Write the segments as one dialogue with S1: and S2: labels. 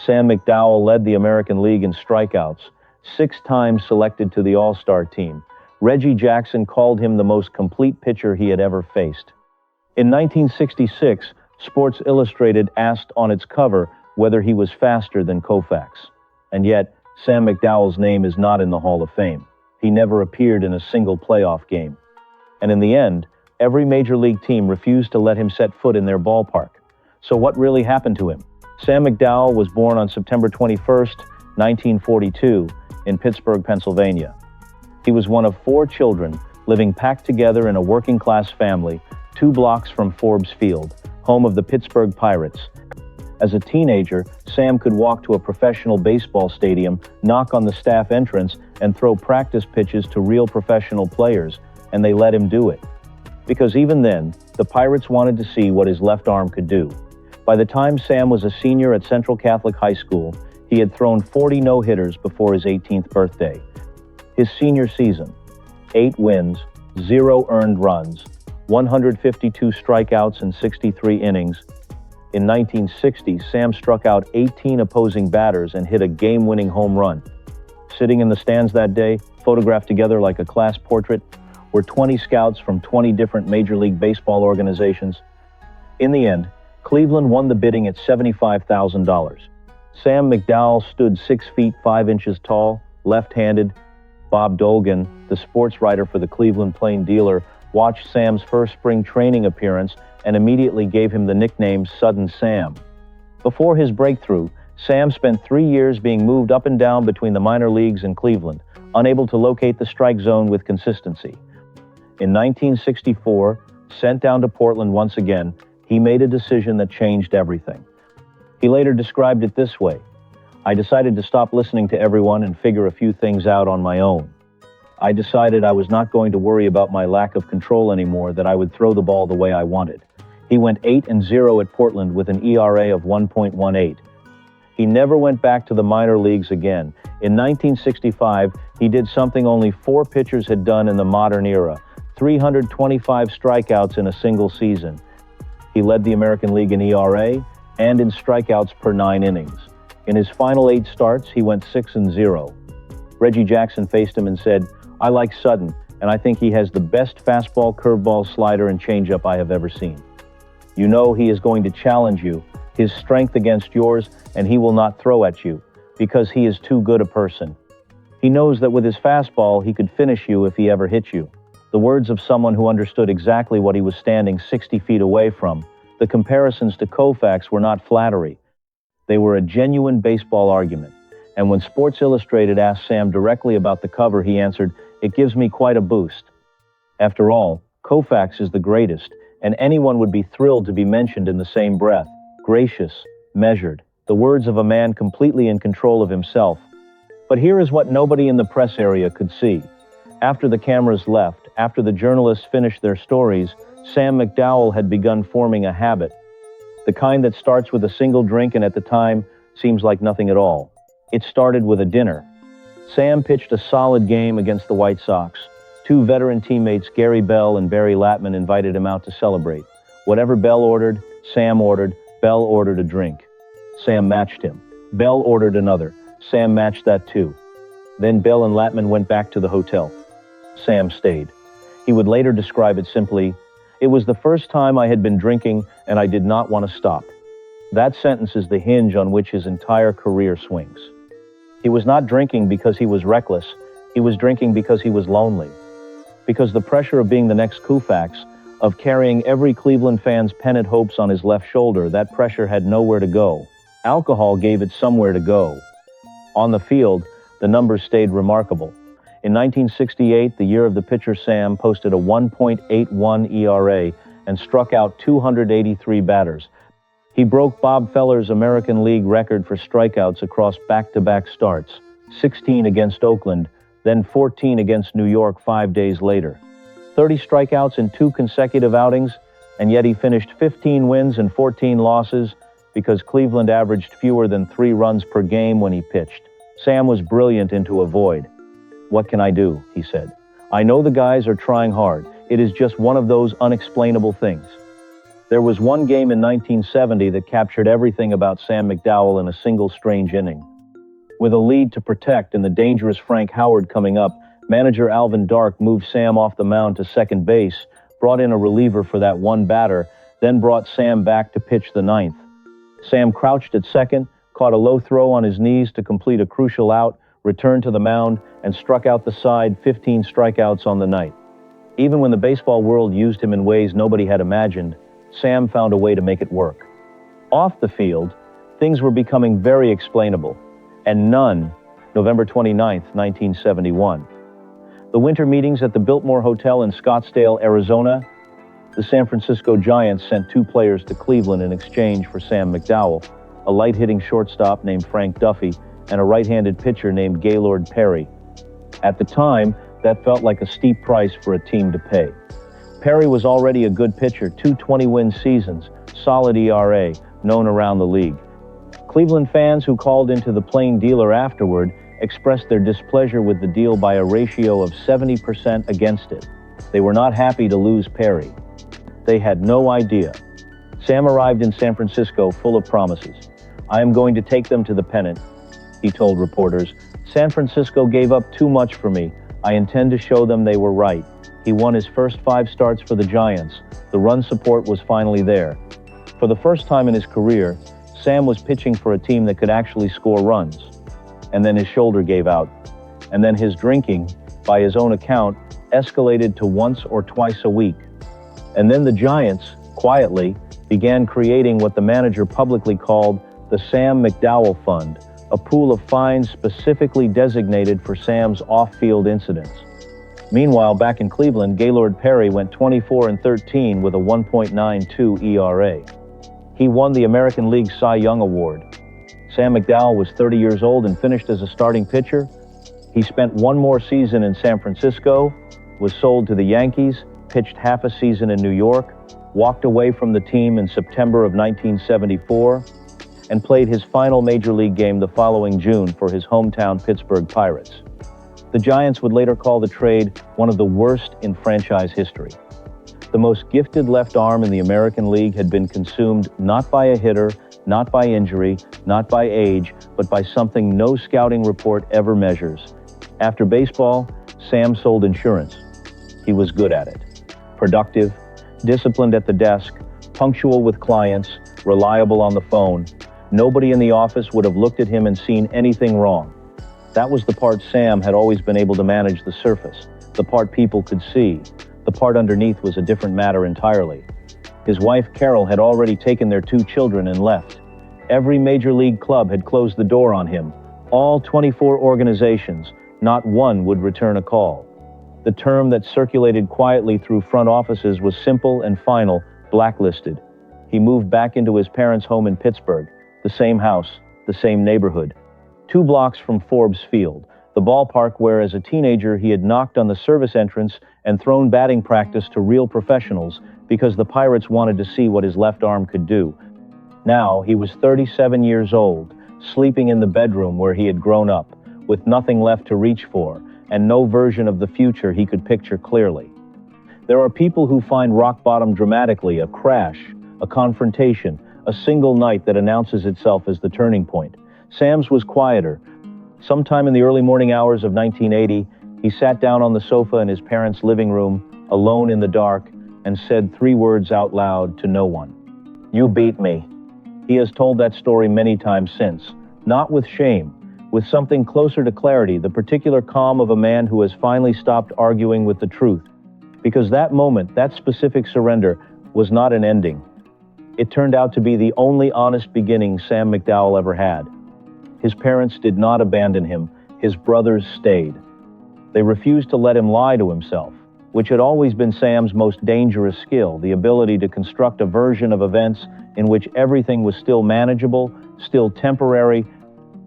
S1: Sam McDowell led the American League in strikeouts, 6 times selected to the All-Star team. Reggie Jackson called him the most complete pitcher he had ever faced. In 1966, Sports Illustrated asked on its cover whether he was faster than Koufax. And yet, Sam McDowell's name is not in the Hall of Fame. He never appeared in a single playoff game. And in the end, every major league team refused to let him set foot in their ballpark. So what really happened to him? Sam McDowell was born on September 21st, 1942, in Pittsburgh, Pennsylvania. He was one of 4 children living packed together in a working-class family 2 blocks from Forbes Field, home of the Pittsburgh Pirates. As a teenager, Sam could walk to a professional baseball stadium, knock on the staff entrance, and throw practice pitches to real professional players, and they let him do it. Because even then, the Pirates wanted to see what his left arm could do. By the time Sam was a senior at Central Catholic High School, he had thrown 40 no-hitters before his 18th birthday. His senior season, 8 wins, 0 earned runs, 152 strikeouts in 63 innings. In 1960, Sam struck out 18 opposing batters and hit a game-winning home run. Sitting in the stands that day, photographed together like a class portrait, were 20 scouts from 20 different Major League Baseball organizations. In the end, Cleveland won the bidding at $75,000. Sam McDowell stood 6 feet 5 inches tall, left-handed. Bob Dolgan, the sports writer for the Cleveland Plain Dealer, watched Sam's first spring training appearance and immediately gave him the nickname Sudden Sam. Before his breakthrough, Sam spent 3 years being moved up and down between the minor leagues in Cleveland, unable to locate the strike zone with consistency. In 1964, sent down to Portland once again, he made a decision that changed everything. He later described it this way: "I decided to stop listening to everyone and figure a few things out on my own. I decided I was not going to worry about my lack of control anymore, that I would throw the ball the way I wanted." He went 8-0 at Portland with an ERA of 1.18. He never went back to the minor leagues again. In 1965, he did something only 4 pitchers had done in the modern era: 325 strikeouts in a single season. He led the American League in ERA and in strikeouts per 9 innings. In his final 8 starts, he went 6-0. Reggie Jackson faced him and said, "I like Sudden, and I think he has the best fastball, curveball, slider, and changeup I have ever seen. You know he is going to challenge you, his strength against yours, and he will not throw at you, because he is too good a person. He knows that with his fastball, he could finish you if he ever hit you." The words of someone who understood exactly what he was standing 60 feet away from. The comparisons to Koufax were not flattery. They were a genuine baseball argument. And when Sports Illustrated asked Sam directly about the cover, he answered, "It gives me quite a boost." After all, Koufax is the greatest, and anyone would be thrilled to be mentioned in the same breath. Gracious, measured, the words of a man completely in control of himself. But here is what nobody in the press area could see. After the cameras left, after the journalists finished their stories, Sam McDowell had begun forming a habit. The kind that starts with a single drink and at the time seems like nothing at all. It started with a dinner. Sam pitched a solid game against the White Sox. 2 veteran teammates, Gary Bell and Barry Latman, invited him out to celebrate. Whatever Bell ordered, Sam ordered. Bell ordered a drink. Sam matched him. Bell ordered another. Sam matched that too. Then Bell and Latman went back to the hotel. Sam stayed. He would later describe it simply, "It was the first time I had been drinking, and I did not want to stop." That sentence is the hinge on which his entire career swings. He was not drinking because he was reckless. He was drinking because he was lonely. Because the pressure of being the next Koufax, of carrying every Cleveland fan's pennant hopes on his left shoulder, that pressure had nowhere to go. Alcohol gave it somewhere to go. On the field, the numbers stayed remarkable. In 1968, the year of the pitcher, Sam posted a 1.81 ERA and struck out 283 batters. He broke Bob Feller's American League record for strikeouts across back-to-back starts, 16 against Oakland, then 14 against New York 5 days later. 30 strikeouts in 2 consecutive outings, and yet he finished 15 wins and 14 losses because Cleveland averaged fewer than 3 runs per game when he pitched. Sam was brilliant into a void. "What can I do?" he said. "I know the guys are trying hard. It is just one of those unexplainable things." There was one game in 1970 that captured everything about Sam McDowell in a single strange inning. With a lead to protect and the dangerous Frank Howard coming up, manager Alvin Dark moved Sam off the mound to second base, brought in a reliever for that one batter, then brought Sam back to pitch the ninth. Sam crouched at second, caught a low throw on his knees to complete a crucial out, returned to the mound, and struck out the side, 15 strikeouts on the night. Even when the baseball world used him in ways nobody had imagined, Sam found a way to make it work. Off the field, things were becoming very explainable, and none, November 29, 1971. The winter meetings at the Biltmore Hotel in Scottsdale, Arizona, the San Francisco Giants sent 2 players to Cleveland in exchange for Sam McDowell, a light-hitting shortstop named Frank Duffy, and a right-handed pitcher named Gaylord Perry. At the time, that felt like a steep price for a team to pay. Perry was already a good pitcher, 2 20-win seasons, solid ERA, known around the league. Cleveland fans who called into the plain dealer afterward expressed their displeasure with the deal by a ratio of 70% against it. They were not happy to lose Perry. They had no idea. Sam arrived in San Francisco full of promises. "I am going to take them to the pennant," he told reporters. "San Francisco gave up too much for me. I intend to show them they were right." He won his first 5 starts for the Giants. The run support was finally there. For the first time in his career, Sam was pitching for a team that could actually score runs. And then his shoulder gave out. And then his drinking, by his own account, escalated to once or twice a week. And then the Giants, quietly, began creating what the manager publicly called the Sam McDowell Fund, a pool of fines specifically designated for Sam's off-field incidents. Meanwhile, back in Cleveland, Gaylord Perry went 24-13 with a 1.92 ERA. He won the American League Cy Young Award. Sam McDowell was 30 years old and finished as a starting pitcher. He spent one more season in San Francisco, was sold to the Yankees, pitched half a season in New York, walked away from the team in September of 1974, and played his final major league game the following June for his hometown Pittsburgh Pirates. The Giants would later call the trade one of the worst in franchise history. The most gifted left arm in the American League had been consumed not by a hitter, not by injury, not by age, but by something no scouting report ever measures. After baseball, Sam sold insurance. He was good at it. Productive, disciplined at the desk, punctual with clients, reliable on the phone. Nobody in the office would have looked at him and seen anything wrong. That was the part Sam had always been able to manage, the surface, the part people could see. The part underneath was a different matter entirely. His wife, Carol, had already taken their 2 children and left. Every major league club had closed the door on him. All 24 organizations, not one would return a call. The term that circulated quietly through front offices was simple and final: blacklisted. He moved back into his parents' home in Pittsburgh, the same house, the same neighborhood. 2 blocks from Forbes Field, the ballpark where as a teenager he had knocked on the service entrance and thrown batting practice to real professionals because the Pirates wanted to see what his left arm could do. Now he was 37 years old, sleeping in the bedroom where he had grown up, with nothing left to reach for, and no version of the future he could picture clearly. There are people who find rock bottom dramatically, a crash, a confrontation, a single night that announces itself as the turning point. Sam's was quieter. Sometime in the early morning hours of 1980, he sat down on the sofa in his parents' living room, alone in the dark, and said 3 words out loud to no one. "You beat me." He has told that story many times since, not with shame, with something closer to clarity, the particular calm of a man who has finally stopped arguing with the truth. Because that moment, that specific surrender, was not an ending. It turned out to be the only honest beginning Sam McDowell ever had. His parents did not abandon him. His brothers stayed. They refused to let him lie to himself, which had always been Sam's most dangerous skill, the ability to construct a version of events in which everything was still manageable, still temporary,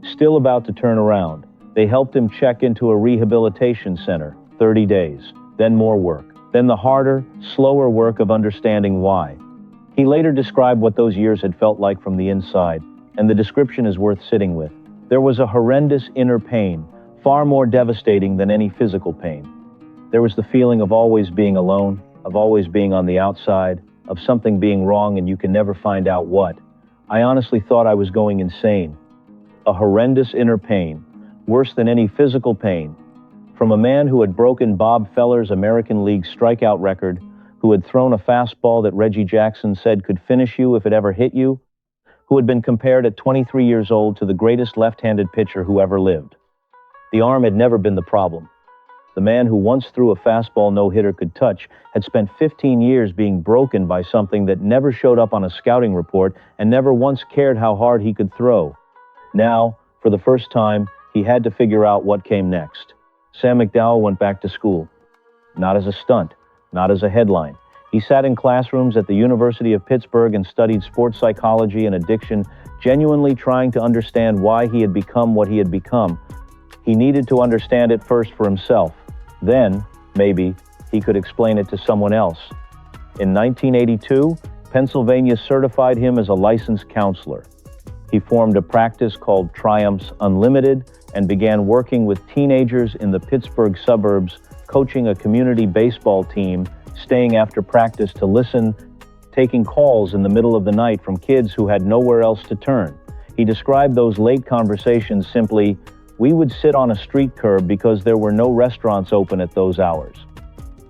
S1: still about to turn around. They helped him check into a rehabilitation center, 30 days, then more work, then the harder, slower work of understanding why. He later described what those years had felt like from the inside, and the description is worth sitting with. There was a horrendous inner pain, far more devastating than any physical pain. There was the feeling of always being alone, of always being on the outside, of something being wrong and you can never find out what. I honestly thought I was going insane. A horrendous inner pain, worse than any physical pain. From a man who had broken Bob Feller's American League strikeout record, who had thrown a fastball that Reggie Jackson said could finish you if it ever hit you, who had been compared at 23 years old to the greatest left-handed pitcher who ever lived. The arm had never been the problem. The man who once threw a fastball no hitter could touch had spent 15 years being broken by something that never showed up on a scouting report and never once cared how hard he could throw. Now, for the first time, he had to figure out what came next. Sam McDowell went back to school. Not as a stunt, not as a headline. He sat in classrooms at the University of Pittsburgh and studied sports psychology and addiction, genuinely trying to understand why he had become what he had become. He needed to understand it first for himself. Then, maybe, he could explain it to someone else. In 1982, Pennsylvania certified him as a licensed counselor. He formed a practice called Triumphs Unlimited and began working with teenagers in the Pittsburgh suburbs, coaching a community baseball team, staying after practice to listen, taking calls in the middle of the night from kids who had nowhere else to turn. He described those late conversations simply, "We would sit on a street curb because there were no restaurants open at those hours."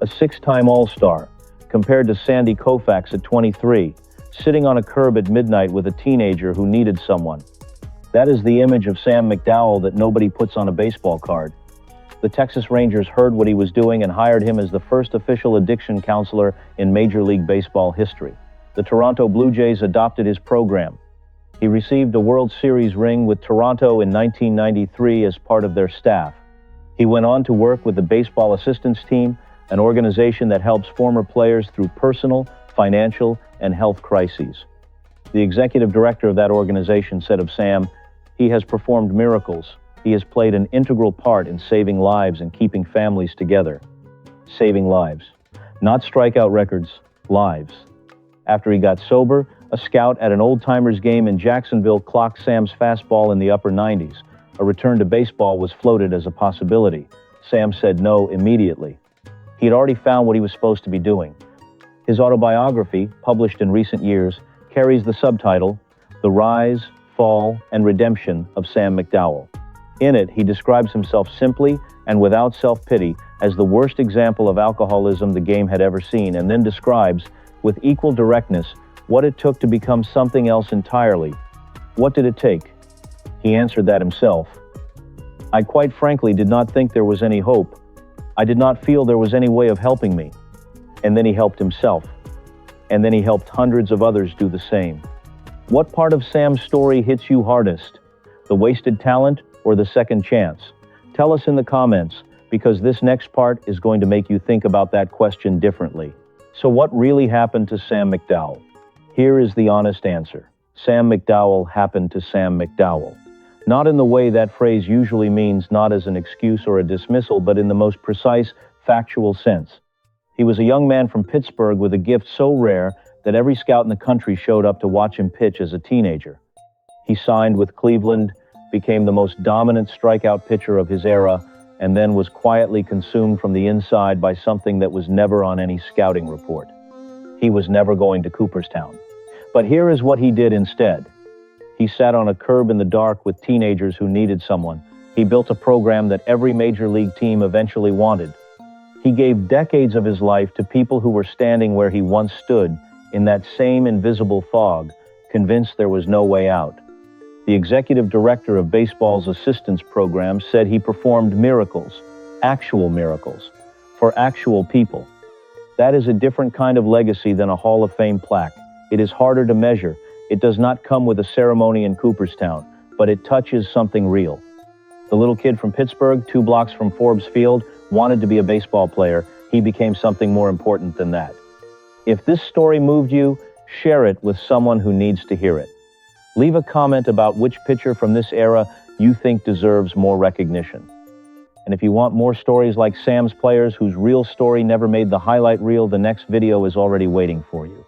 S1: A six-time All-Star, compared to Sandy Koufax at 23, sitting on a curb at midnight with a teenager who needed someone. That is the image of Sam McDowell that nobody puts on a baseball card. The Texas Rangers heard what he was doing and hired him as the first official addiction counselor in Major League Baseball history. The Toronto Blue Jays adopted his program. He received a World Series ring with Toronto in 1993 as part of their staff. He went on to work with the Baseball Assistance Team, an organization that helps former players through personal, financial, and health crises. The executive director of that organization said of Sam, "He has performed miracles. He has played an integral part in saving lives and keeping families together." Saving lives. Not strikeout records, lives. After he got sober, a scout at an old-timers game in Jacksonville clocked Sam's fastball in the upper 90s. A return to baseball was floated as a possibility. Sam said no immediately. He had already found what he was supposed to be doing. His autobiography, published in recent years, carries the subtitle, The Rise, Fall, and Redemption of Sam McDowell. In it, he describes himself simply and without self-pity as the worst example of alcoholism the game had ever seen, and then describes, with equal directness, what it took to become something else entirely. What did it take? He answered that himself. "I quite frankly did not think there was any hope. I did not feel there was any way of helping me." And then he helped himself. And then he helped hundreds of others do the same. What part of Sam's story hits you hardest? The wasted talent or the second chance? Tell us in the comments, because this next part is going to make you think about that question differently. So what really happened to Sam McDowell? Here is the honest answer. Sam McDowell happened to Sam McDowell. Not in the way that phrase usually means, not as an excuse or a dismissal, but in the most precise, factual sense. He was a young man from Pittsburgh with a gift so rare that every scout in the country showed up to watch him pitch as a teenager. He signed with Cleveland, became the most dominant strikeout pitcher of his era, and then was quietly consumed from the inside by something that was never on any scouting report. He was never going to Cooperstown. But here is what he did instead. He sat on a curb in the dark with teenagers who needed someone. He built a program that every major league team eventually wanted. He gave decades of his life to people who were standing where he once stood, in that same invisible fog, convinced there was no way out. The executive director of baseball's assistance program said he performed miracles, actual miracles, for actual people. That is a different kind of legacy than a Hall of Fame plaque. It is harder to measure. It does not come with a ceremony in Cooperstown, but it touches something real. The little kid from Pittsburgh, 2 blocks from Forbes Field, wanted to be a baseball player. He became something more important than that. If this story moved you, share it with someone who needs to hear it. Leave a comment about which pitcher from this era you think deserves more recognition. And if you want more stories like Sam's players whose real story never made the highlight reel, the next video is already waiting for you.